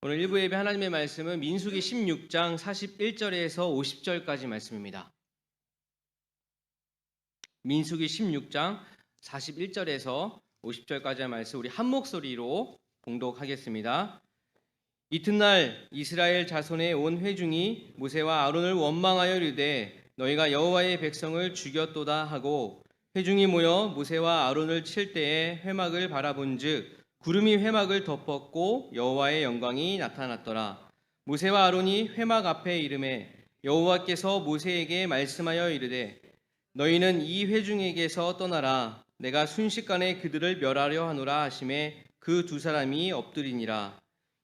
오늘 일부 예배 하나님의 말씀은 민수기 16장 41절에서 50절까지 말씀입니다. 민수기 16장 41절에서 50절까지의 말씀 우리 한 목소리로 봉독하겠습니다. 이튿날 이스라엘 자손의 온 회중이 모세와 아론을 원망하여 이르되 너희가 여호와의 백성을 죽였도다 하고 회중이 모여 모세와 아론을 칠 때에 회막을 바라본즉 구름이 회막을 덮었고 여호와의 영광이 나타났더라. 모세와 아론이 회막 앞에 이르매 여호와께서 모세에게 말씀하여 이르되 너희는 이 회중에게서 떠나라. 내가 순식간에 그들을 멸하려 하노라 하시매 그 두 사람이 엎드리니라.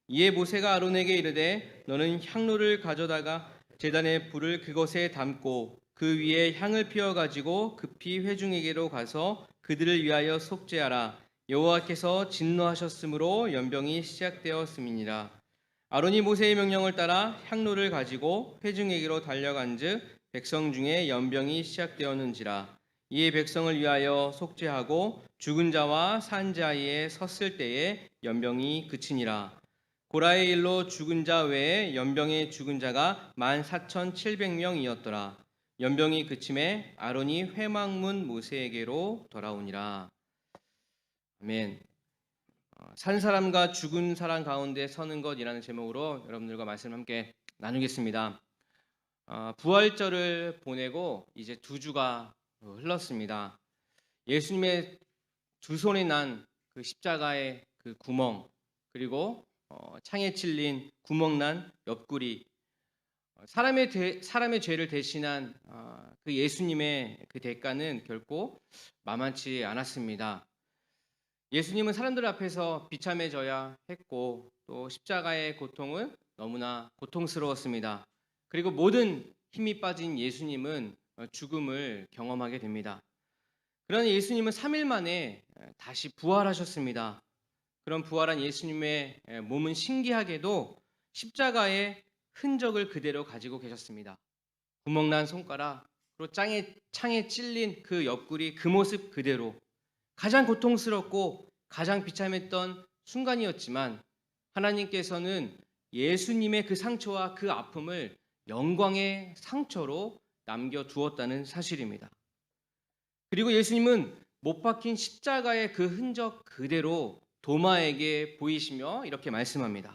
이에 모세가 아론에게 이르되 너는 향로를 가져다가 제단에 불을 그것에 담고 그 위에 향을 피워 가지고 급히 회중에게로 가서 그들을 위하여 속죄하라. 여호와께서 진노하셨으므로 연병이 시작되었음이니라. 아론이 모세의 명령을 따라 향로를 가지고 회중에게로 달려간즉 백성 중에 연병이 시작되었는지라. 이에 백성을 위하여 속죄하고 죽은 자와 산 자에 섰을 때에 연병이 그치니라. 고라의 일로 죽은 자 외에 연병에 죽은 자가 14,700명이었더라. 연병이 그침에 아론이 회막문 모세에게로 돌아오니라. 아멘. 산 사람과 죽은 사람 가운데 서는 것이라는 제목으로 여러분들과 말씀 함께 나누겠습니다. 부활절을 보내고 이제 두 주가 흘렀습니다. 예수님의 두 손에 난 그 십자가의 그 구멍, 그리고 창에 찔린 구멍난 옆구리, 사람의 죄를 대신한 그 예수님의 그 대가는 결코 만만치 않았습니다. 예수님은 사람들 앞에서 비참해져야 했고 또 십자가의 고통은 너무나 고통스러웠습니다. 그리고 모든 힘이 빠진 예수님은 죽음을 경험하게 됩니다. 그러나 예수님은 3일 만에 다시 부활하셨습니다. 그런 부활한 예수님의 몸은 신기하게도 십자가의 흔적을 그대로 가지고 계셨습니다. 구멍난 손가락, 그리고 창에 찔린 그 옆구리, 그 모습 그대로. 가장 고통스럽고 가장 비참했던 순간이었지만 하나님께서는 예수님의 그 상처와 그 아픔을 영광의 상처로 남겨두었다는 사실입니다. 그리고 예수님은 못 박힌 십자가의 그 흔적 그대로 도마에게 보이시며 이렇게 말씀합니다.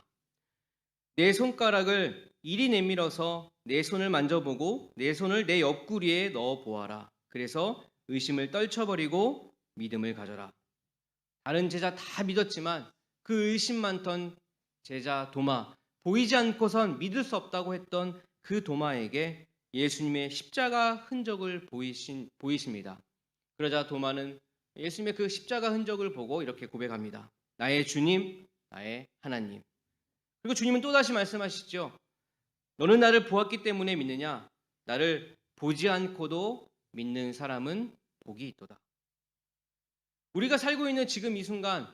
내 손가락을 이리 내밀어서 내 손을 만져보고 내 손을 내 옆구리에 넣어 보아라. 그래서 의심을 떨쳐버리고 믿음을 가져라. 다른 제자 다 믿었지만 그 의심 많던 제자 도마, 보이지 않고선 믿을 수 없다고 했던 그 도마에게 예수님의 십자가 흔적을 보이십니다. 그러자 도마는 예수님의 그 십자가 흔적을 보고 이렇게 고백합니다. 나의 주님, 나의 하나님. 그리고 주님은 또다시 말씀하시죠. 너는 나를 보았기 때문에 믿느냐? 나를 보지 않고도 믿는 사람은 복이 있도다. 우리가 살고 있는 지금 이 순간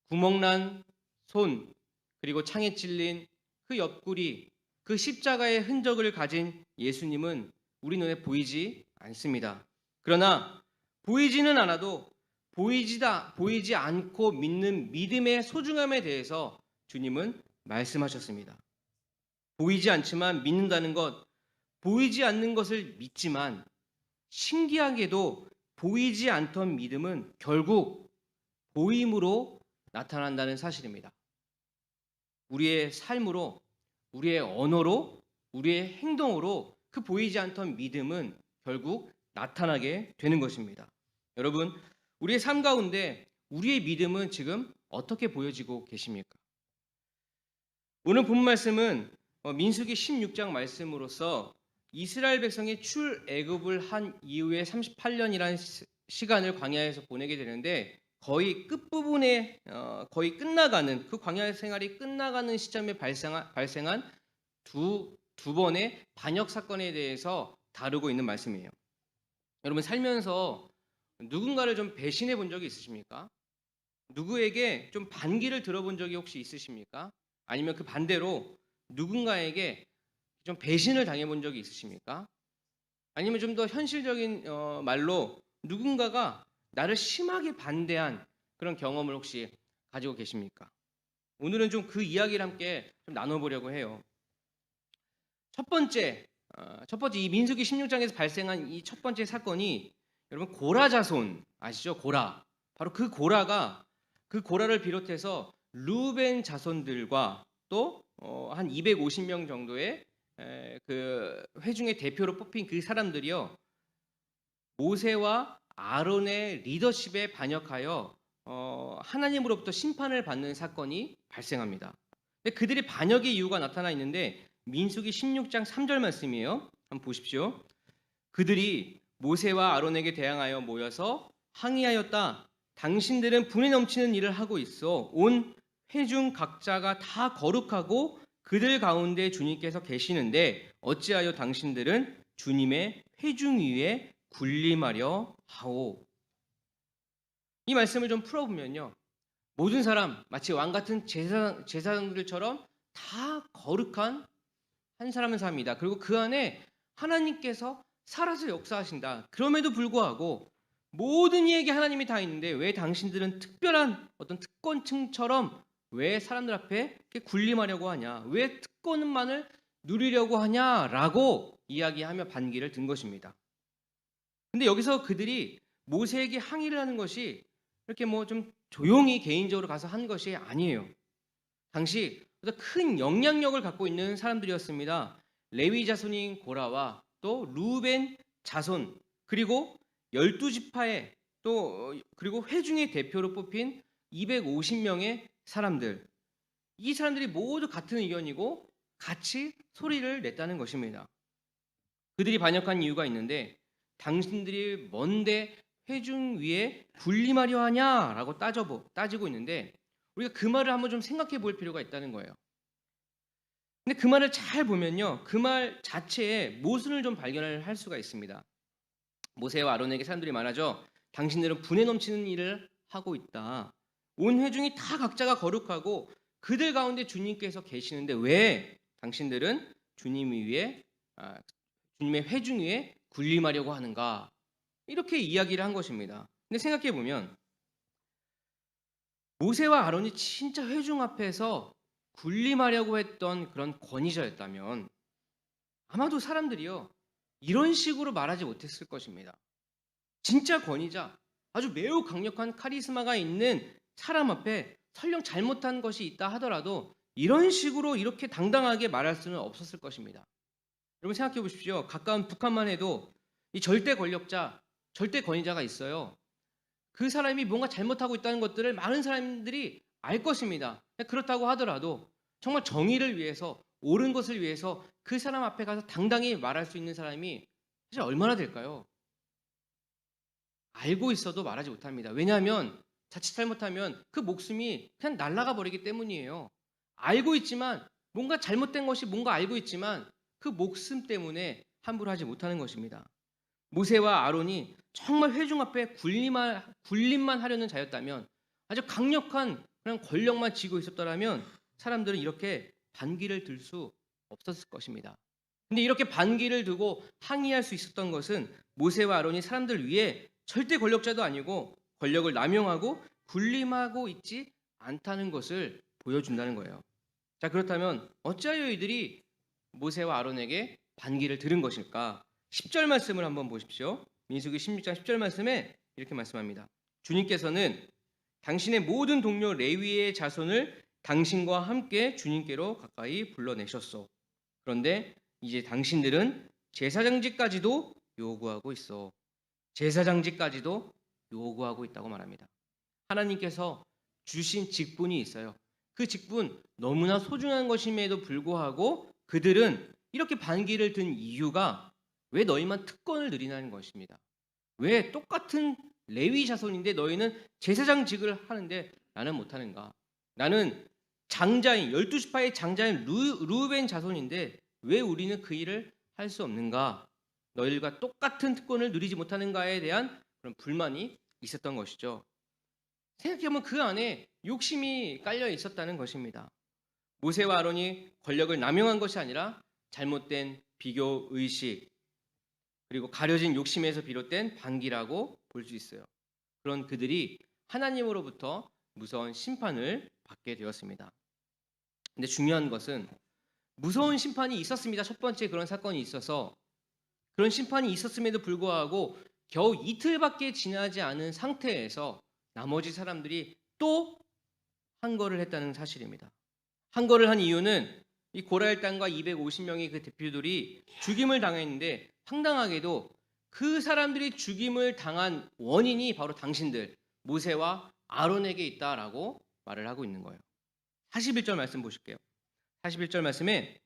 구멍난 손, 그리고 창에 찔린 그 옆구리, 그 십자가의 흔적을 가진 예수님은 우리 눈에 보이지 않습니다. 그러나 보이지는 않아도 보이지 않고 믿는 믿음의 소중함에 대해서 주님은 말씀하셨습니다. 보이지 않지만 믿는다는 것, 보이지 않는 것을 믿지만 신기하게도 보이지 않던 믿음은 결국 보임으로 나타난다는 사실입니다. 우리의 삶으로, 우리의 언어로, 우리의 행동으로 그 보이지 않던 믿음은 결국 나타나게 되는 것입니다. 여러분, 우리의 삶 가운데 우리의 믿음은 지금 어떻게 보여지고 계십니까? 오늘 본 말씀은 민수기 16장 말씀으로서 이스라엘 백성이 출애굽을 한 이후에 38년이라는 시간을 광야에서 보내게 되는데 거의 끝부분에 거의 끝나가는 그 광야 생활이 끝나가는 시점에 발생한 두 번의 반역 사건에 대해서 다루고 있는 말씀이에요. 여러분 살면서 누군가를 좀 배신해 본 적이 있으십니까? 누구에게 좀 반기를 들어본 적이 혹시 있으십니까? 아니면 그 반대로 누군가에게 좀 배신을 당해본 적이 있으십니까? 아니면 좀 더 현실적인 말로 누군가가 나를 심하게 반대한 그런 경험을 혹시 가지고 계십니까? 오늘은 좀 그 이야기를 함께 좀 나눠보려고 해요. 첫 번째, 이 민수기 16장에서 발생한 이 첫 번째 사건이 여러분 고라 자손 아시죠? 고라. 바로 그 고라를 비롯해서 루벤 자손들과 또 한 250명 정도의 그 회중의 대표로 뽑힌 그 사람들이요. 모세와 아론의 리더십에 반역하여 하나님으로부터 심판을 받는 사건이 발생합니다. 근데 그들이 반역의 이유가 나타나 있는데 민수기 16장 3절 말씀이에요. 한번 보십시오. 그들이 모세와 아론에게 대항하여 모여서 항의하였다. 당신들은 분에 넘치는 일을 하고 있어. 온 회중 각자가 다 거룩하고 그들 가운데 주님께서 계시는데 어찌하여 당신들은 주님의 회중 위에 군림하려 하오. 이 말씀을 좀 풀어보면요. 모든 사람 마치 왕 같은 제사장들처럼 다 거룩한 한 사람은 삽니다. 그리고 그 안에 하나님께서 살아서 역사하신다. 그럼에도 불구하고 모든 이에게 하나님이 다 있는데 왜 당신들은 특별한 어떤 특권층처럼 왜 사람들 앞에 이렇게 군림하려고 하냐? 왜 특권만을 누리려고 하냐라고 이야기하며 반기를 든 것입니다. 근데 여기서 그들이 모세에게 항의를 하는 것이 이렇게 뭐 좀 조용히 개인적으로 가서 한 것이 아니에요. 당시 큰 영향력을 갖고 있는 사람들이었습니다. 레위 자손인 고라와 또 루벤 자손 그리고 12지파의 또 그리고 회중의 대표로 뽑힌 250명의 사람들. 이 사람들이 모두 같은 의견이고 같이 소리를 냈다는 것입니다. 그들이 반역한 이유가 있는데 당신들이 뭔데 회중 위에 군림하려 하냐라고 따지고 있는데 우리가 그 말을 한번 좀 생각해 볼 필요가 있다는 거예요. 근데 그 말을 잘 보면요. 그 말 자체에 모순을 좀 발견을 할 수가 있습니다. 모세와 아론에게 사람들이 말하죠. 당신들은 분에 넘치는 일을 하고 있다. 온 회중이 다 각자가 거룩하고 그들 가운데 주님께서 계시는데 왜 당신들은 주님 위에 주님의 회중 위에 군림하려고 하는가? 이렇게 이야기를 한 것입니다. 근데 생각해 보면 모세와 아론이 진짜 회중 앞에서 군림하려고 했던 그런 권위자였다면 아마도 사람들이요 이런 식으로 말하지 못했을 것입니다. 진짜 권위자, 아주 매우 강력한 카리스마가 있는 사람 앞에 설령 잘못한 것이 있다 하더라도 이런 식으로 이렇게 당당하게 말할 수는 없었을 것입니다. 여러분 생각해 보십시오. 가까운 북한만 해도 이 절대 권력자, 절대 권위자가 있어요. 그 사람이 뭔가 잘못하고 있다는 것들을 많은 사람들이 알 것입니다. 그렇다고 하더라도 정말 정의를 위해서 옳은 것을 위해서 그 사람 앞에 가서 당당히 말할 수 있는 사람이 사실 얼마나 될까요? 알고 있어도 말하지 못합니다. 왜냐하면 자칫 잘못하면 그 목숨이 그냥 날아가 버리기 때문이에요. 알고 있지만 뭔가 잘못된 것이 뭔가 알고 있지만 그 목숨 때문에 함부로 하지 못하는 것입니다. 모세와 아론이 정말 회중 앞에 군림만 하려는 자였다면 아주 강력한 그런 권력만 쥐고 있었더라면 사람들은 이렇게 반기를 들 수 없었을 것입니다. 근데 이렇게 반기를 두고 항의할 수 있었던 것은 모세와 아론이 사람들 위에 절대 권력자도 아니고 권력을 남용하고 군림하고 있지 않다는 것을 보여준다는 거예요. 자, 그렇다면 어찌하여 이들이 모세와 아론에게 반기를 들은 것일까? 10절 말씀을 한번 보십시오. 민수기 16장 10절 말씀에 이렇게 말씀합니다. 주님께서는 당신의 모든 동료 레위의 자손을 당신과 함께 주님께로 가까이 불러내셨소. 그런데 이제 당신들은 제사장직까지도 요구하고 있어. 제사장직까지도 요구하고 있다고 말합니다. 하나님께서 주신 직분이 있어요. 그 직분 너무나 소중한 것임에도 불구하고 그들은 이렇게 반기를 든 이유가 왜 너희만 특권을 누리냐는 것입니다. 왜 똑같은 레위 자손인데 너희는 제사장직을 하는데 나는 못하는가? 나는 장자인 12지파의 장자인 루벤 자손인데 왜 우리는 그 일을 할 수 없는가? 너희들과 똑같은 특권을 누리지 못하는가에 대한 그런 불만이 있었던 것이죠. 생각해보면 그 안에 욕심이 깔려 있었다는 것입니다. 모세와 아론이 권력을 남용한 것이 아니라 잘못된 비교 의식 그리고 가려진 욕심에서 비롯된 반기라고 볼 수 있어요. 그런 그들이 하나님으로부터 무서운 심판을 받게 되었습니다. 근데 중요한 것은 무서운 심판이 있었습니다. 첫 번째 그런 사건이 있어서 그런 심판이 있었음에도 불구하고 겨우 이틀밖에 지나지 않은 상태에서 나머지 사람들이 또 항거를 했다는 사실입니다. 항거를 한 이유는 이 고라엘 땅과 250명의 그 대표들이 죽임을 당했는데 황당하게도 그 사람들이 죽임을 당한 원인이 바로 당신들 모세와 아론에게 있다라고 말을 하고 있는 거예요. 41절 말씀 보실게요. 41절 말씀에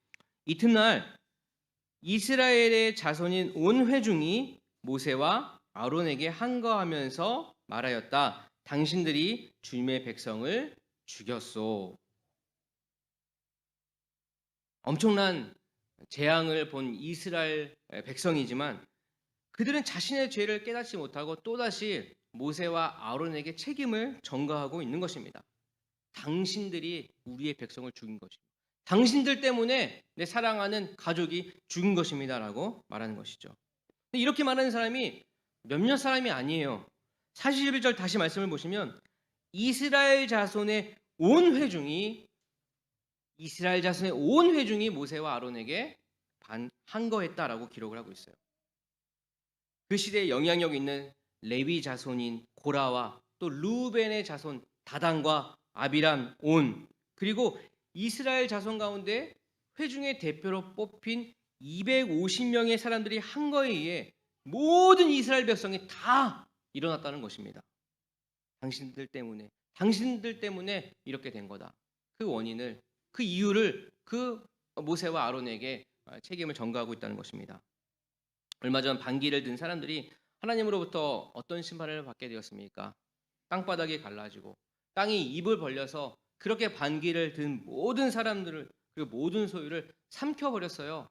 이튿날 이스라엘의 자손인 온 회중이 모세와 아론에게 항거하면서 말하였다. 당신들이 주님의 백성을 죽였소. 엄청난 재앙을 본 이스라엘 백성이지만 그들은 자신의 죄를 깨닫지 못하고 또다시 모세와 아론에게 책임을 전가하고 있는 것입니다. 당신들이 우리의 백성을 죽인 것입니다. 당신들 때문에 내 사랑하는 가족이 죽은 것입니다라고 말하는 것이죠. 이렇게 말하는 사람이 몇몇 사람이 아니에요. 41절 다시 말씀을 보시면 이스라엘 자손의 온 회중이 모세와 아론에게 항거했다라고 기록을 하고 있어요. 그 시대에 영향력 있는 레위 자손인 고라와 또 루벤의 자손 다단과 아비람, 온 그리고 이스라엘 자손 가운데 회중의 대표로 뽑힌 250명의 사람들이 항거에 의해 모든 이스라엘 백성이 다 일어났다는 것입니다. 당신들 때문에 이렇게 된 거다. 그 원인을, 그 이유를 그 모세와 아론에게 책임을 전가하고 있다는 것입니다. 얼마 전 반기를 든 사람들이 하나님으로부터 어떤 심판을 받게 되었습니까? 땅바닥이 갈라지고 땅이 입을 벌려서 그렇게 반기를 든 모든 사람들을 그리고 모든 소유를 삼켜버렸어요.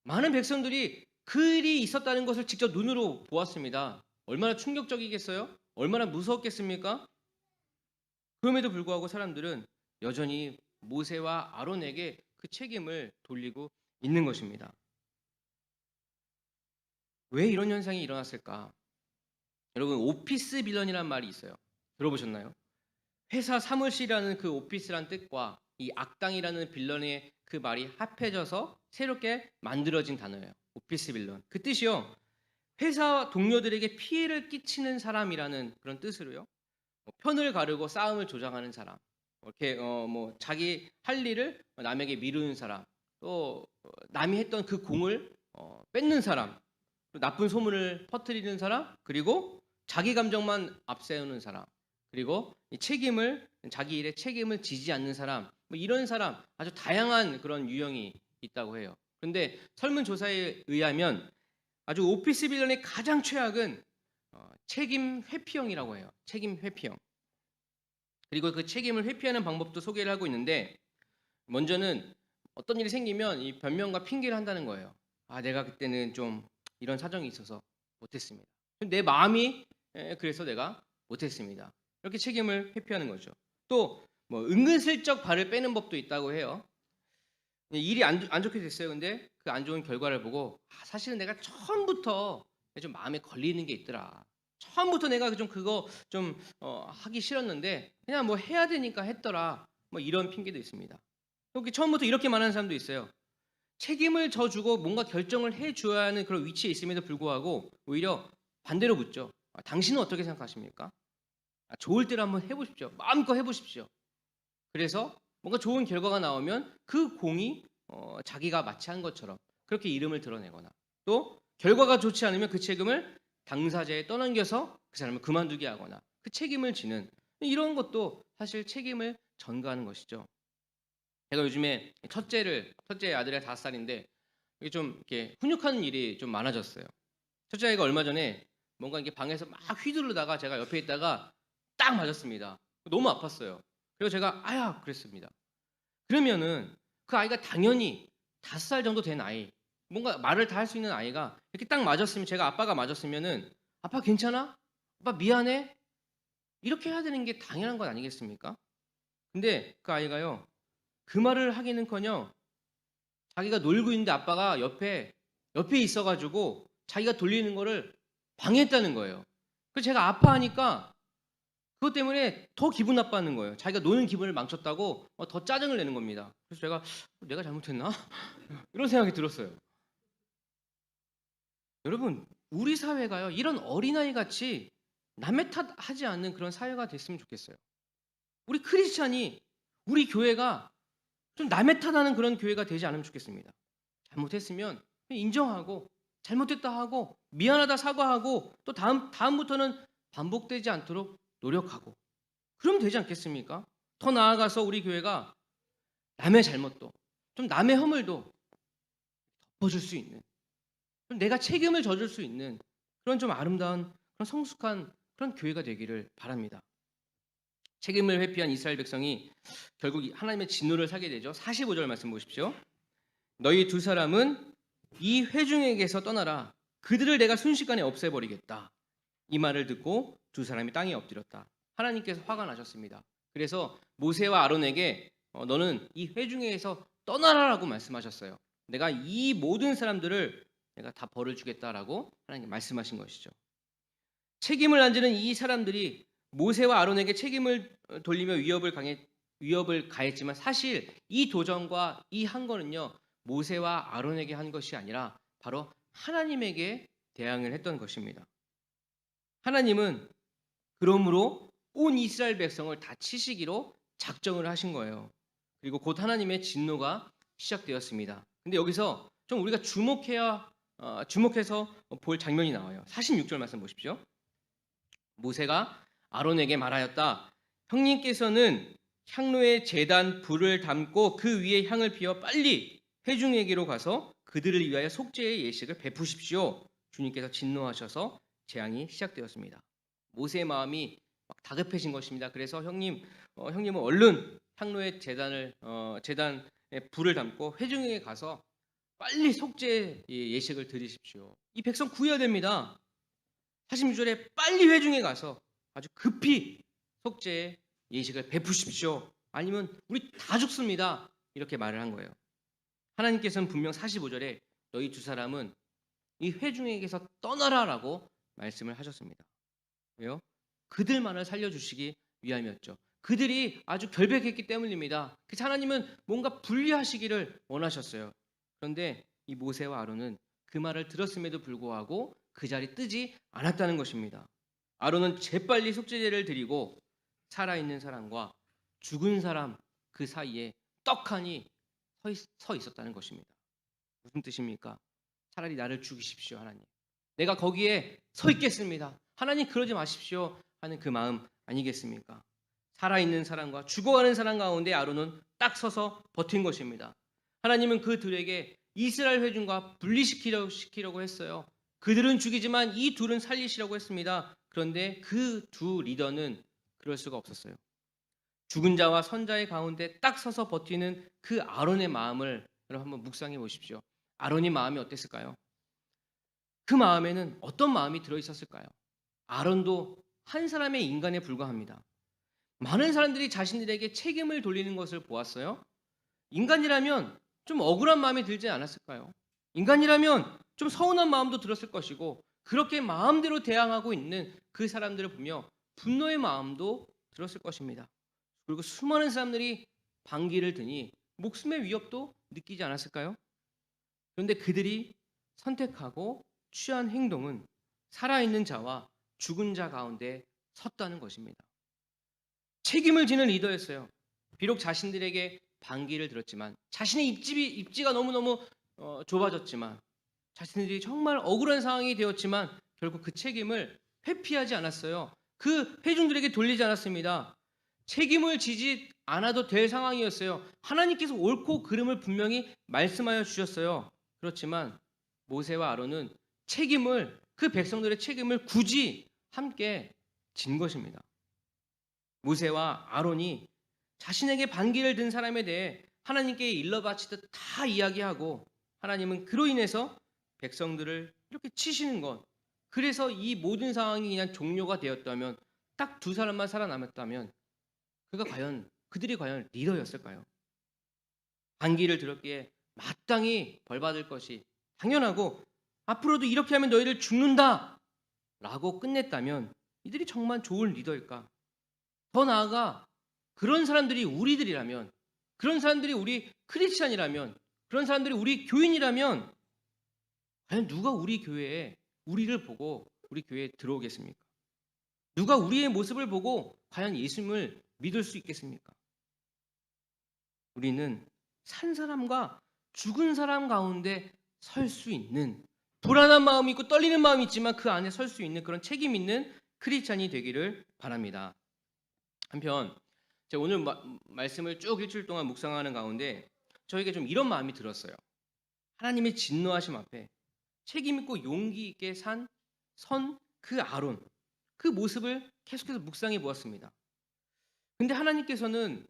많은 백성들이 그 일이 있었다는 것을 직접 눈으로 보았습니다. 얼마나 충격적이겠어요? 얼마나 무서웠겠습니까? 그럼에도 불구하고 사람들은 여전히 모세와 아론에게 그 책임을 돌리고 있는 것입니다. 왜 이런 현상이 일어났을까? 여러분, 오피스 빌런이라는 말이 있어요. 들어보셨나요? 회사 사무실이라는 그 오피스란 뜻과 이 악당이라는 빌런의 그 말이 합해져서 새롭게 만들어진 단어예요. 오피스 빌런. 그 뜻이요. 회사 동료들에게 피해를 끼치는 사람이라는 그런 뜻으로요. 편을 가르고 싸움을 조장하는 사람. 이렇게 자기 할 일을 남에게 미루는 사람. 또 남이 했던 그 공을 뺏는 사람. 나쁜 소문을 퍼뜨리는 사람. 그리고 자기 감정만 앞세우는 사람. 그리고 자기 일에 책임을 지지 않는 사람, 이런 사람 아주 다양한 그런 유형이 있다고 해요. 그런데 설문조사에 의하면 아주 오피스 빌런의 가장 최악은 책임 회피형이라고 해요. 책임 회피형. 그리고 그 책임을 회피하는 방법도 소개를 하고 있는데 먼저는 어떤 일이 생기면 이 변명과 핑계를 한다는 거예요. 내가 그때는 좀 이런 사정이 있어서 못했습니다. 내 마음이 그래서 내가 못했습니다. 이렇게 책임을 회피하는 거죠. 또 은근슬쩍 발을 빼는 법도 있다고 해요. 일이 안 좋게 됐어요. 근데 그 안 좋은 결과를 보고 사실은 내가 처음부터 좀 마음에 걸리는 게 있더라. 처음부터 내가 그거 좀 하기 싫었는데 그냥 해야 되니까 했더라. 이런 핑계도 있습니다. 여기 처음부터 이렇게 말하는 사람도 있어요. 책임을 져주고 뭔가 결정을 해줘야 하는 그런 위치에 있음에도 불구하고 오히려 반대로 묻죠. 당신은 어떻게 생각하십니까? 좋을 대로 한번 해보십시오. 마음껏 해보십시오. 그래서 뭔가 좋은 결과가 나오면 그 공이 자기가 마치 한 것처럼 그렇게 이름을 드러내거나 또 결과가 좋지 않으면 그 책임을 당사자에 떠넘겨서 그 사람을 그만두게 하거나 그 책임을 지는 이런 것도 사실 책임을 전가하는 것이죠. 제가 요즘에 첫째 아들이 5살인데 이게 좀 이렇게 훈육하는 일이 좀 많아졌어요. 첫째 아이가 얼마 전에 뭔가 이렇게 방에서 막 휘두르다가 제가 옆에 있다가 딱 맞았습니다. 너무 아팠어요. 그리고 제가 아야 그랬습니다. 그러면은 그 아이가 당연히 5살 정도 된 아이, 뭔가 말을 다 할 수 있는 아이가 이렇게 딱 맞았으면 제가 아빠가 맞았으면은 아빠 괜찮아? 아빠 미안해? 이렇게 해야 되는 게 당연한 것 아니겠습니까? 근데 그 아이가요. 그 말을 하기는커녕 자기가 놀고 있는데 아빠가 옆에 있어가지고 자기가 돌리는 거를 방해했다는 거예요. 그래서 제가 아파하니까 그것 때문에 더 기분 나빠하는 거예요. 자기가 노는 기분을 망쳤다고 더 짜증을 내는 겁니다. 그래서 제가 '내가 잘못했나?' 이런 생각이 들었어요. 여러분, 우리 사회가요, 이런 어린아이 같이 남의 탓하지 않는 그런 사회가 됐으면 좋겠어요. 우리 크리스찬이, 우리 교회가 좀 남의 탓하는 그런 교회가 되지 않으면 좋겠습니다. 잘못했으면 그냥 인정하고 잘못했다 하고 미안하다 사과하고 또 다음부터는 반복되지 않도록 노력하고 그러면 되지 않겠습니까? 더 나아가서 우리 교회가 남의 잘못도 좀 남의 허물도 덮어줄 수 있는, 좀 내가 책임을 져줄 수 있는 그런 좀 아름다운 그런 성숙한 그런 교회가 되기를 바랍니다. 책임을 회피한 이스라엘 백성이 결국 하나님의 진노를 사게 되죠. 45절 말씀 보십시오. 너희 두 사람은 이 회중에게서 떠나라. 그들을 내가 순식간에 없애버리겠다. 이 말을 듣고 두 사람이 땅에 엎드렸다. 하나님께서 화가 나셨습니다. 그래서 모세와 아론에게 너는 이 회중에서 떠나라라고 말씀하셨어요. 내가 이 모든 사람들을 내가 다 벌을 주겠다라고 하나님 말씀하신 것이죠. 책임을 안 지는 이 사람들이 모세와 아론에게 책임을 돌리며 위협을 가했지만 사실 이 도전과 이 한 거는요, 모세와 아론에게 한 것이 아니라 바로 하나님에게 대항을 했던 것입니다. 하나님은 그러므로 온 이스라엘 백성을 다 치시기로 작정을 하신 거예요. 그리고 곧 하나님의 진노가 시작되었습니다. 근데 여기서 좀 우리가 주목해서 볼 장면이 나와요. 46절 말씀 보십시오. 모세가 아론에게 말하였다. 형님께서는 향로에 제단 불을 담고 그 위에 향을 피워 빨리 회중에게로 가서 그들을 위하여 속죄의 예식을 베푸십시오. 주님께서 진노하셔서 재앙이 시작되었습니다. 모세의 마음이 막 다급해진 것입니다. 그래서 형님은 얼른 향로에 제단에 불을 담고 회중에게 가서 빨리 속죄의 예식을 드리십시오. 이 백성 구해야 됩니다. 46절에 빨리 회중에 가서 아주 급히 속죄의 예식을 베푸십시오. 아니면 우리 다 죽습니다. 이렇게 말을 한 거예요. 하나님께서는 분명 45절에 너희 두 사람은 이 회중에게서 떠나라라고 말씀을 하셨습니다. 왜요? 그들만을 살려주시기 위함이었죠. 그들이 아주 결백했기 때문입니다. 그래서 하나님은 뭔가 분리하시기를 원하셨어요. 그런데 이 모세와 아론은 그 말을 들었음에도 불구하고 그 자리 뜨지 않았다는 것입니다. 아론은 재빨리 속죄제를 드리고 살아있는 사람과 죽은 사람 그 사이에 떡하니 서 있었다는 것입니다. 무슨 뜻입니까? 차라리 나를 죽이십시오, 하나님. 내가 거기에 서 있겠습니다. 하나님 그러지 마십시오 하는 그 마음 아니겠습니까? 살아있는 사람과 죽어가는 사람 가운데 아론은 딱 서서 버틴 것입니다. 하나님은 그들에게 이스라엘 회중과 분리시키려고 했어요. 그들은 죽이지만 이 둘은 살리시려고 했습니다. 그런데 그 두 리더는 그럴 수가 없었어요. 죽은 자와 선자의 가운데 딱 서서 버티는 그 아론의 마음을 여러분 한번 묵상해 보십시오. 아론의 마음이 어땠을까요? 그 마음에는 어떤 마음이 들어있었을까요? 아론도 한 사람의 인간에 불과합니다. 많은 사람들이 자신들에게 책임을 돌리는 것을 보았어요. 인간이라면 좀 억울한 마음이 들지 않았을까요? 인간이라면 좀 서운한 마음도 들었을 것이고 그렇게 마음대로 대항하고 있는 그 사람들을 보며 분노의 마음도 들었을 것입니다. 그리고 수많은 사람들이 반기를 드니 목숨의 위협도 느끼지 않았을까요? 그런데 그들이 선택하고 취한 행동은 살아있는 자와 죽은 자 가운데 섰다는 것입니다. 책임을 지는 리더였어요. 비록 자신들에게 반기를 들었지만 자신의 입지가 너무너무 좁아졌지만 자신들이 정말 억울한 상황이 되었지만 결국 그 책임을 회피하지 않았어요. 그 회중들에게 돌리지 않았습니다. 책임을 지지 않아도 될 상황이었어요. 하나님께서 옳고 그름을 분명히 말씀하여 주셨어요. 그렇지만 모세와 아론은 그 백성들의 책임을 굳이 함께 진 것입니다. 모세와 아론이 자신에게 반기를 든 사람에 대해 하나님께 일러 바치듯 다 이야기하고 하나님은 그로 인해서 백성들을 이렇게 치시는 것, 그래서 이 모든 상황이 그냥 종료가 되었다면 딱 두 사람만 살아남았다면 그들이 과연 리더였을까요? 반기를 들었기에 마땅히 벌받을 것이 당연하고 앞으로도 이렇게 하면 너희를 죽는다 라고 끝냈다면 이들이 정말 좋은 리더일까? 더 나아가 그런 사람들이 우리들이라면, 그런 사람들이 우리 크리스찬이라면, 그런 사람들이 우리 교인이라면 과연 누가 우리 교회에 우리를 보고 우리 교회에 들어오겠습니까? 누가 우리의 모습을 보고 과연 예수님을 믿을 수 있겠습니까? 우리는 산 사람과 죽은 사람 가운데 설 수 있는, 불안한 마음이 있고 떨리는 마음이 있지만 그 안에 설 수 있는 그런 책임 있는 크리스찬이 되기를 바랍니다. 한편 제가 오늘 말씀을 쭉 일주일 동안 묵상하는 가운데 저에게 좀 이런 마음이 들었어요. 하나님의 진노하심 앞에 책임 있고 용기 있게 선 그 아론, 그 모습을 계속해서 묵상해 보았습니다. 근데 하나님께서는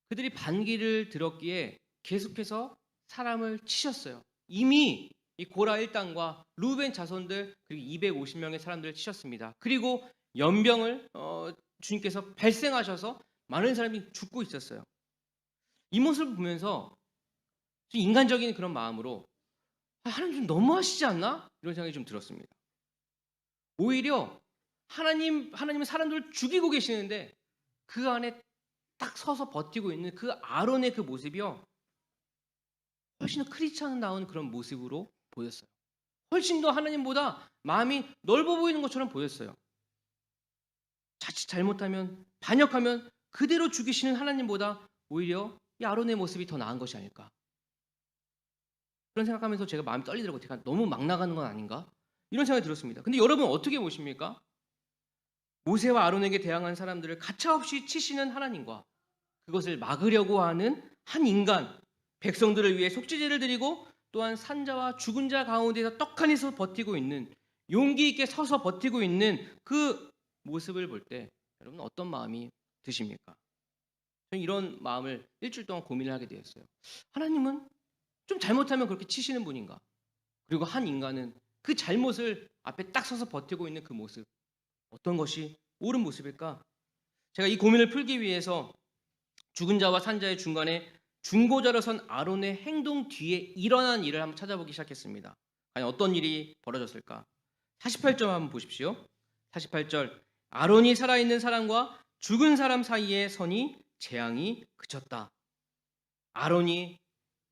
그들이 반기를 들었기에 계속해서 사람을 치셨어요. 이미 이 고라 일당과 루벤 자손들 그리고 250명의 사람들을 치셨습니다. 그리고 연병을 주님께서 발생하셔서 많은 사람이 죽고 있었어요. 이 모습을 보면서 좀 인간적인 그런 마음으로 하나님 좀 너무하시지 않나? 이런 생각이 좀 들었습니다. 오히려 하나님은 사람들을 죽이고 계시는데 그 안에 딱 서서 버티고 있는 그 아론의 그 모습이요, 훨씬 더 크리스찬다운 그런 모습으로 보였어요. 훨씬 더 하나님보다 마음이 넓어 보이는 것처럼 보였어요. 자칫 잘못하면, 반역하면 그대로 죽이시는 하나님보다 오히려 이 아론의 모습이 더 나은 것이 아닐까, 그런 생각하면서 제가 마음이 떨리더라고요. 제가 너무 막 나가는 건 아닌가, 이런 생각이 들었습니다. 근데 여러분 어떻게 보십니까? 모세와 아론에게 대항한 사람들을 가차없이 치시는 하나님과 그것을 막으려고 하는 한 인간, 백성들을 위해 속죄제를 드리고 또한 산자와 죽은 자 가운데서 떡하니 서 버티고 있는, 용기 있게 서서 버티고 있는 그 모습을 볼 때 여러분 어떤 마음이 드십니까? 저는 이런 마음을 일주일 동안 고민을 하게 되었어요. 하나님은 좀 잘못하면 그렇게 치시는 분인가? 그리고 한 인간은 그 잘못을 앞에 딱 서서 버티고 있는 그 모습, 어떤 것이 옳은 모습일까? 제가 이 고민을 풀기 위해서 죽은 자와 산자의 중간에 중보자로 선 아론의 행동 뒤에 일어난 일을 한번 찾아보기 시작했습니다. 과연 어떤 일이 벌어졌을까? 48절 한번 보십시오. 48절, 아론이 살아있는 사람과 죽은 사람 사이에 서니 재앙이 그쳤다. 아론이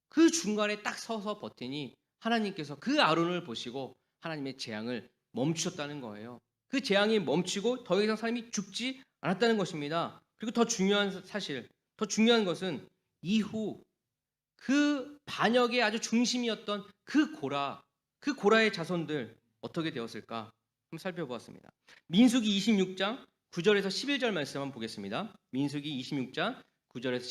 그 중간에 딱 서서 버티니 하나님께서 그 아론을 보시고 하나님의 재앙을 멈추셨다는 거예요. 그 재앙이 멈추고 더 이상 사람이 죽지 않았다는 것입니다. 그리고 더 중요한 사실, 더 중요한 것은 이후 그 반역의 아주 중심이었던 그 고라의 자손들 어떻게 되었을까 한번 살펴보았습니다. 민수기 26장 9절에서 11절 말씀 한번 보겠습니다. 민수기 26장 9절에서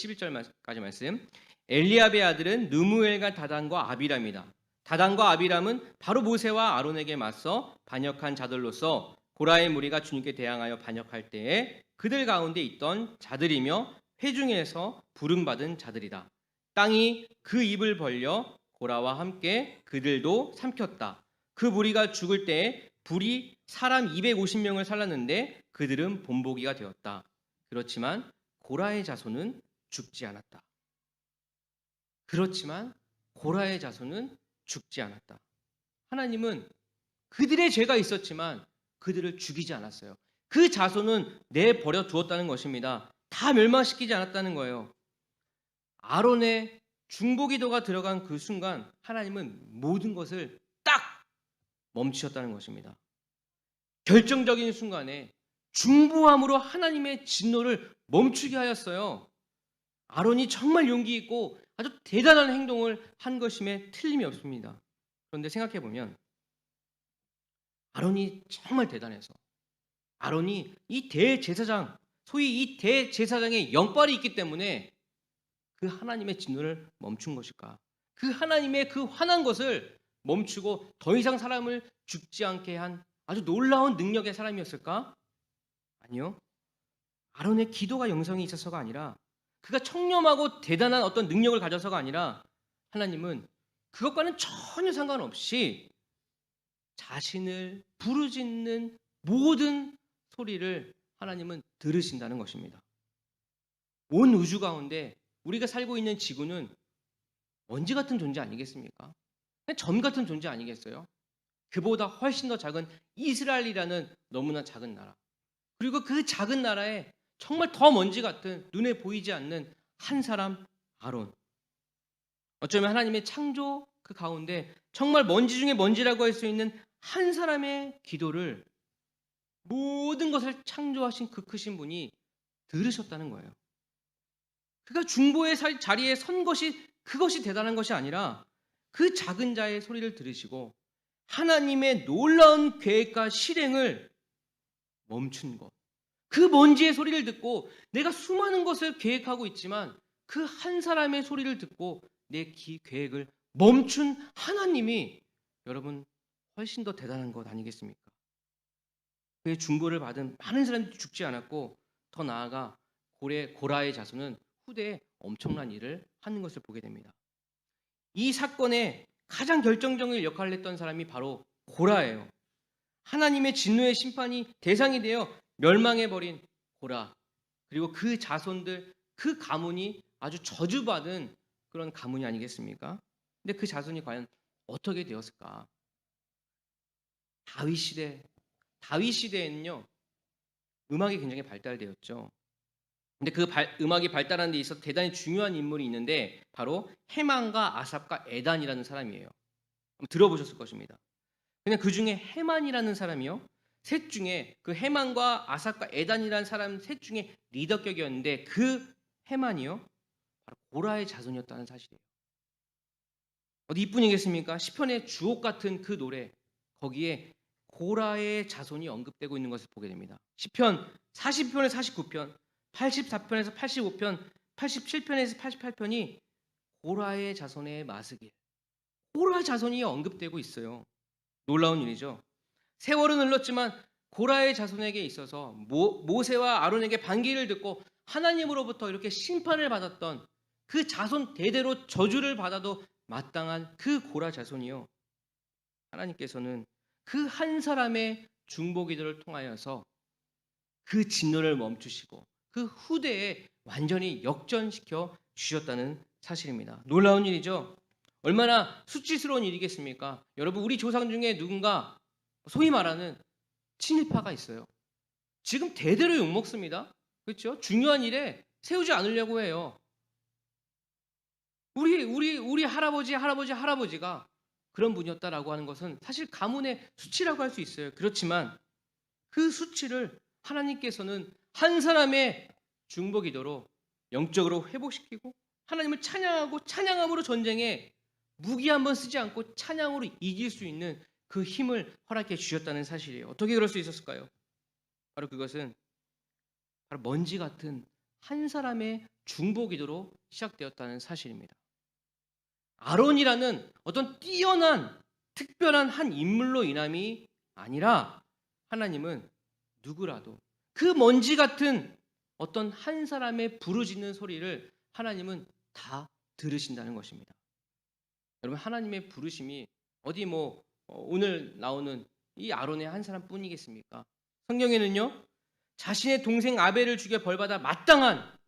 11절까지 말씀. 엘리압의 아들은 느무엘과 다단과 아비람이다. 다단과 아비람은 바로 모세와 아론에게 맞서 반역한 자들로서 고라의 무리가 주님께 대항하여 반역할 때에 그들 가운데 있던 자들이며 회중에서 부름받은 자들이다. 땅이 그 입을 벌려 고라와 함께 그들도 삼켰다. 그 무리가 죽을 때에 불이 사람 250명을 살랐는데 그들은 본보기가 되었다. 그렇지만 고라의 자손은 죽지 않았다. 그렇지만 고라의 자손은 죽지 않았다. 하나님은 그들의 죄가 있었지만 그들을 죽이지 않았어요. 그 자손은 내버려 두었다는 것입니다. 다 멸망시키지 않았다는 거예요. 아론의 중보기도가 들어간 그 순간 하나님은 모든 것을 딱 멈추셨다는 것입니다. 결정적인 순간에 중보함으로 하나님의 진노를 멈추게 하였어요. 아론이 정말 용기 있고 아주 대단한 행동을 한 것임에 틀림이 없습니다. 그런데 생각해 보면 아론이 정말 대단해서, 아론이 이 대제사장, 소위 이 대제사장의 영빨이 있기 때문에 그 하나님의 진노를 멈춘 것일까? 그 하나님의 그 화난 것을 멈추고 더 이상 사람을 죽지 않게 한 아주 놀라운 능력의 사람이었을까? 아니요. 아론의 기도가 영성이 있어서가 아니라, 그가 청렴하고 대단한 어떤 능력을 가져서가 아니라, 하나님은 그것과는 전혀 상관없이 자신을 부르짖는 모든 소리를 하나님은 들으신다는 것입니다. 온 우주 가운데 우리가 살고 있는 지구는 먼지 같은 존재 아니겠습니까? 점 같은 존재 아니겠어요? 그보다 훨씬 더 작은 이스라엘이라는 너무나 작은 나라, 그리고 그 작은 나라에 정말 더 먼지 같은 눈에 보이지 않는 한 사람 아론. 어쩌면 하나님의 창조 그 가운데 정말 먼지 중에 먼지라고 할 수 있는 한 사람의 기도를 모든 것을 창조하신 그 크신 분이 들으셨다는 거예요. 그가 중보의 자리에 선 것이 그것이 대단한 것이 아니라 그 작은 자의 소리를 들으시고 하나님의 놀라운 계획과 실행을 멈춘 것. 그 먼지의 소리를 듣고 내가 수많은 것을 계획하고 있지만 그 한 사람의 소리를 듣고 내 계획을 멈춘 하나님이 여러분 훨씬 더 대단한 것 아니겠습니까? 그의 중보를 받은 많은 사람들이 죽지 않았고 더 나아가 고라의 자손은 후대에 엄청난 일을 하는 것을 보게 됩니다. 이 사건에 가장 결정적인 역할을 했던 사람이 바로 고라예요. 하나님의 진노의 심판이 대상이 되어 멸망해버린 고라, 그리고 그 자손들, 그 가문이 아주 저주받은 그런 가문이 아니겠습니까? 근데 그 자손이 과연 어떻게 되었을까? 다윗 시대에는요, 음악이 굉장히 발달되었죠. 근데 그 음악이 발달하는 데 있어서 대단히 중요한 인물이 있는데 바로 헤만과 아삽과 에단이라는 사람이에요. 한번 들어보셨을 것입니다. 그냥 그 중에 헤만이라는 사람이요, 셋 중에 그 헤만과 아삽과 에단이라는 사람 셋 중에 리더격이었는데 그 헤만이요 바로 고라의 자손이었다는 사실이에요. 어디 이뿐이겠습니까? 시편의 주옥 같은 그 노래, 거기에 고라의 자손이 언급되고 있는 것을 보게 됩니다. 시편 40편에서 49편, 84편에서 85편, 87편에서 88편이 고라의 자손의 마스길, 고라 자손이 언급되고 있어요. 놀라운 일이죠. 세월은 흘렀지만 고라의 자손에게 있어서 모세와 아론에게 반기를 듣고 하나님으로부터 이렇게 심판을 받았던 그 자손 대대로 저주를 받아도 마땅한 그 고라 자손이요, 하나님께서는 그 한 사람의 중보 기도를 통하여서 그 진노를 멈추시고 그 후대에 완전히 역전시켜 주셨다는 사실입니다. 놀라운 일이죠. 얼마나 수치스러운 일이겠습니까? 여러분, 우리 조상 중에 누군가 소위 말하는 친일파가 있어요. 지금 대대로 욕먹습니다. 그렇죠? 중요한 일에 세우지 않으려고 해요. 우리 할아버지가 그런 분이었다라고 하는 것은 사실 가문의 수치라고 할 수 있어요. 그렇지만 그 수치를 하나님께서는 한 사람의 중보 기도로 영적으로 회복시키고 하나님을 찬양하고 찬양함으로 전쟁에 무기 한번 쓰지 않고 찬양으로 이길 수 있는 그 힘을 허락해 주셨다는 사실이에요. 어떻게 그럴 수 있었을까요? 바로 그것은 바로 먼지 같은 한 사람의 중보 기도로 시작되었다는 사실입니다. 아론이라는 어떤 뛰어난 특별한 한 인물로 인함이 아니라 하나님은 누구라도 그 먼지 같은 어떤 한 사람의 부르짖는 소리를 하나님은 다 들으신다는 것입니다. 여러분, 하나님의 부르심이 어디 오늘 나오는 이 아론의 한 사람뿐이겠습니까? 성경에는요, 자신의 동생 아벨을 죽여 벌받아 마땅한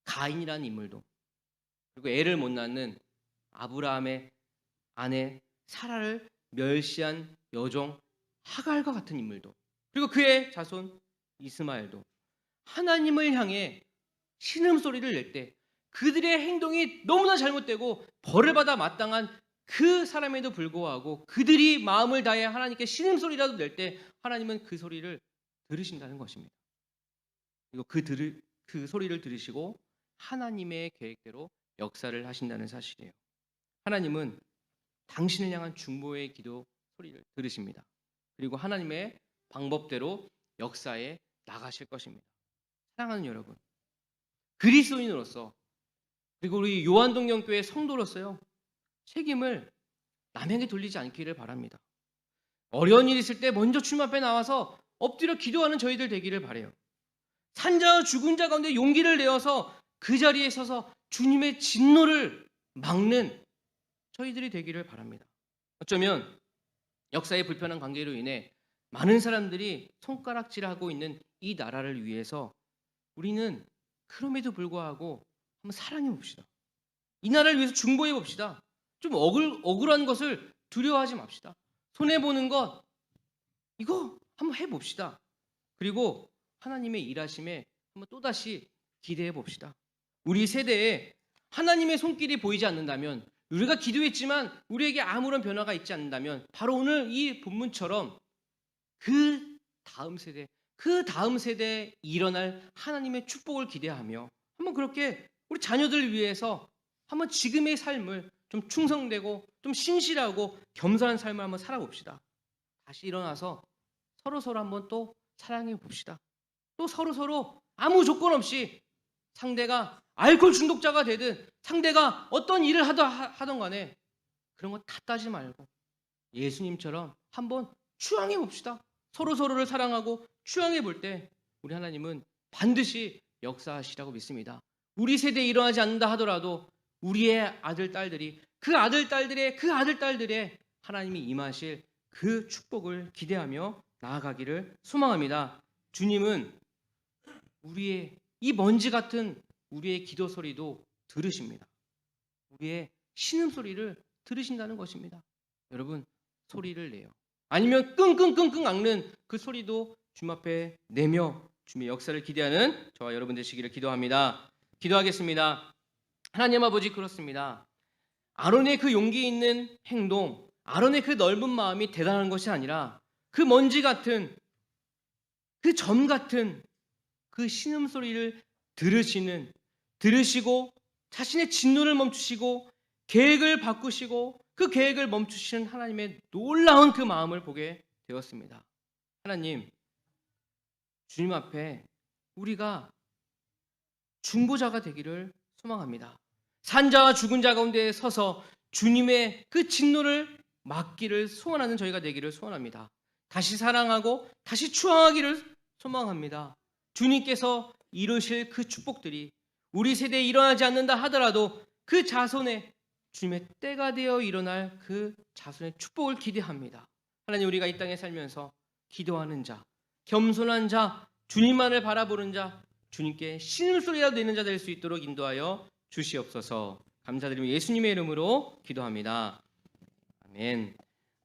가인이라는 인물도, 그리고 애를 못 낳는 아브라함의 아내 사라를 멸시한 여종 하갈과 같은 인물도, 그리고 그의 자손 이스마엘도 하나님을 향해 신음소리를 낼 때 그들의 행동이 너무나 잘못되고 벌을 받아 마땅한 그 사람에도 불구하고 그들이 마음을 다해 하나님께 신음소리라도 낼 때 하나님은 그 소리를 들으신다는 것입니다. 그리고 그 소리를 들으시고 하나님의 계획대로 역사를 하신다는 사실이에요. 하나님은 당신을 향한 중보의 기도 소리를 들으십니다. 그리고 하나님의 방법대로 역사에 나가실 것입니다. 사랑하는 여러분, 그리스도인으로서 그리고 우리 요한동경교회 성도로서요, 책임을 남에게 돌리지 않기를 바랍니다. 어려운 일이 있을 때 먼저 주님 앞에 나와서 엎드려 기도하는 저희들 되기를 바라요. 산자와 죽은 자 가운데 용기를 내어서 그 자리에 서서 주님의 진노를 막는 저희들이 되기를 바랍니다. 어쩌면 역사의 불편한 관계로 인해 많은 사람들이 손가락질하고 있는 이 나라를 위해서 우리는 그럼에도 불구하고 한번 사랑해 봅시다. 이 나라를 위해서 중보해 봅시다. 좀 억울한 것을 두려워하지 맙시다. 손해보는 것, 이거 한번 해봅시다. 그리고 하나님의 일하심에 한번 또다시 기대해 봅시다. 우리 세대에 하나님의 손길이 보이지 않는다면, 우리가 기도했지만 우리에게 아무런 변화가 있지 않는다면, 바로 오늘 이 본문처럼 그 다음 세대에 일어날 하나님의 축복을 기대하며 한번 그렇게 우리 자녀들 위해서 한번 지금의 삶을 좀 충성되고 좀 신실하고 겸손한 삶을 한번 살아봅시다. 다시 일어나서 서로 한번 또 사랑해 봅시다. 또 서로 아무 조건 없이 상대가 알코올 중독자가 되든 상대가 어떤 일을 하던 간에 그런 거 다 따지 말고 예수님처럼 한번 추앙해 봅시다. 서로를 사랑하고 추앙해 볼 때 우리 하나님은 반드시 역사하시라고 믿습니다. 우리 세대에 일어나지 않는다 하더라도 우리의 아들, 딸들이 그 아들, 딸들의 하나님이 임하실 그 축복을 기대하며 나아가기를 소망합니다. 주님은 우리의 이 먼지 같은 우리의 기도 소리도 들으십니다. 우리의 신음소리를 들으신다는 것입니다. 여러분, 소리를 내요. 아니면 끙끙끙끙 앓는 그 소리도 주님 앞에 내며 주님의 역사를 기대하는 저와 여러분 되시기를 기도합니다. 기도하겠습니다. 하나님 아버지, 그렇습니다. 아론의 그 용기 있는 행동, 아론의 그 넓은 마음이 대단한 것이 아니라 그 먼지 같은, 그 점 같은 그 신음소리를 들으시고 자신의 진노를 멈추시고 계획을 바꾸시고 그 계획을 멈추시는 하나님의 놀라운 그 마음을 보게 되었습니다. 하나님, 주님 앞에 우리가 중보자가 되기를 소망합니다. 산자와 죽은 자 가운데 서서 주님의 그 진노를 막기를 소원하는 저희가 되기를 소원합니다. 다시 사랑하고 다시 추앙하기를 소망합니다. 주님께서 이루실 그 축복들이 우리 세대에 일어나지 않는다 하더라도 그 자손에 주님의 때가 되어 일어날 그 자손의 축복을 기대합니다. 하나님, 우리가 이 땅에 살면서 기도하는 자, 겸손한 자, 주님만을 바라보는 자, 주님께 신음소리라도 내는 자 될 수 있도록 인도하여 주시옵소서. 감사드리며 예수님의 이름으로 기도합니다. 아멘.